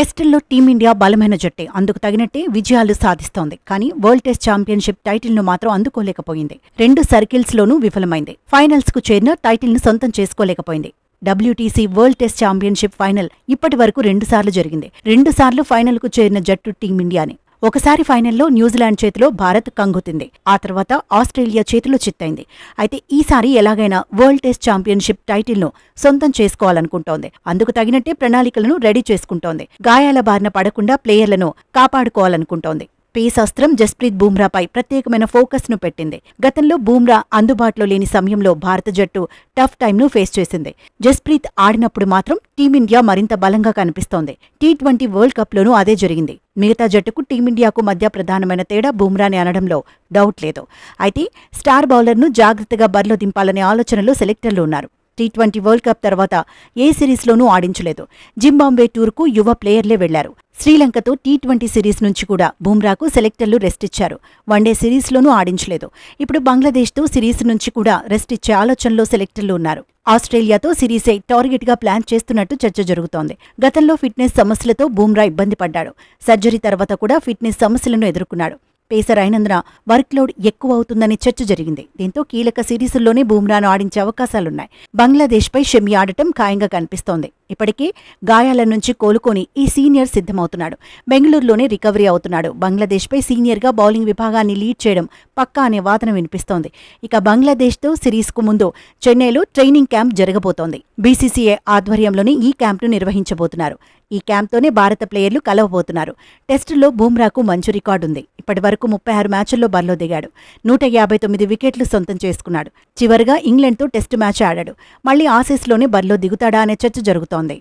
టెస్టుల్లో టీమిండియా బలమైన జట్టే, అందుకు తగినట్టే విజయాలు సాధిస్తోంది. కానీ వరల్డ్ టెస్ట్ ఛాంపియన్షిప్ టైటిల్ను మాత్రం అందుకోలేకపోయింది. 2 సర్కిల్స్లోనూ విఫలమైంది. ఫైనల్స్కు చేరిన టైటిల్ను సొంతం చేసుకోలేకపోయింది. WTC world test championship final ఇప్పటి వరకు 2 సార్లు జరిగింది. 2 సార్లు ఫైనల్కు చేరిన జట్టు టీమిండియానే. ఒకసారి ఫైనల్లో న్యూజిలాండ్ చేతిలో భారత్ కంగుతింది. ఆ తర్వాత ఆస్ట్రేలియా చేతిలో చిత్తైంది. అయితే ఈసారి ఎలాగైనా వరల్డ్ టెస్ట్ ఛాంపియన్షిప్ టైటిల్ను సొంతం చేసుకోవాలనుకుంటోంది. అందుకు తగినట్టే ప్రణాళికలను రెడీ చేసుకుంటోంది. గాయాల బారిన పడకుండా ప్లేయర్లను కాపాడుకోవాలనుకుంటోంది. పేస్ అస్త్రం జస్ప్రీత్ బూమ్రాపై ప్రత్యేకమైన ఫోకస్ను పెట్టింది. గతంలో బూమ్రా అందుబాటులో లేని సమయంలో భారత జట్టు టఫ్ టైంను ఫేస్ చేసింది. జస్ప్రీత్ ఆడినప్పుడు మాత్రం టీమిండియా మరింత బలంగా కనిపిస్తోంది. T20 వరల్డ్ కప్లోనూ అదే జరిగింది. మిగతా జట్టుకు టీమిండియాకు మధ్య ప్రధానమైన తేడా బూమ్రాని అనడంలో డౌట్ లేదు. అయితే స్టార్ బౌలర్ను జాగ్రత్తగా బరిలో దింపాలనే ఆలోచనలో సెలెక్టర్లు ఉన్నారు. T20 వరల్డ్ కప్ తర్వాత ఏ సిరీస్లోనూ ఆడించలేదు. జింబాబ్వే టూర్కు యువ ప్లేయర్లే వెళ్లారు. శ్రీలంకతో T20 సిరీస్ నుంచి కూడా బూమ్రాకు సెలెక్టర్లు రెస్ట్ ఇచ్చారు. వన్డే సిరీస్లోనూ ఆడించలేదు. ఇప్పుడు బంగ్లాదేశ్తో సిరీస్ నుంచి కూడా రెస్ట్ ఇచ్చే ఆలోచనలో సెలెక్టర్లు ఉన్నారు. ఆస్ట్రేలియాతో సిరీసే టార్గెట్గా ప్లాన్ చేస్తున్నట్టు చర్చ జరుగుతోంది. గతంలో ఫిట్నెస్ సమస్యలతో బూమ్రా ఇబ్బంది పడ్డాడు. సర్జరీ తర్వాత కూడా ఫిట్నెస్ సమస్యలను ఎదుర్కొన్నాడు. పేసర్ అయినందున వర్క్లోడ్ ఎక్కువ అవుతుందని చర్చ జరిగింది. దీంతో కీలక సిరీసుల్లోనే బూమ్రాను ఆడించే అవకాశాలున్నాయి. బంగ్లాదేశ్పై షమి ఆడటం ఖాయంగా కనిపిస్తోంది. ఇప్పటికే గాయాల నుంచి కోలుకొని ఈ సీనియర్ సిద్ధమవుతున్నాడు. బెంగళూరులోనే రికవరీ అవుతున్నాడు. బంగ్లాదేశ్పై సీనియర్గా బౌలింగ్ విభాగాన్ని లీడ్ చేయడం పక్కా అనే వాదన వినిపిస్తోంది. ఇక బంగ్లాదేశ్తో సిరీస్కు ముందు చెన్నైలో ట్రైనింగ్ క్యాంప్ జరగబోతోంది. BCCI ఆధ్వర్యంలోనే ఈ క్యాంప్ను నిర్వహించబోతున్నారు. ఈ క్యాంప్తోనే భారత ప్లేయర్లు కలవబోతున్నారు. టెస్టుల్లో బూమ్రాకు మంచి రికార్డుంది. ఇప్పటివరకు 36 మ్యాచ్ల్లో బరిలో దిగాడు. 159 వికెట్లు సొంతం చేసుకున్నాడు. చివరగా ఇంగ్లండ్తో టెస్టు మ్యాచ్ ఆడాడు. మళ్లీ ఆసీస్లోనే బరిలో దిగుతాడా అనే చర్చ జరుగుతోంది.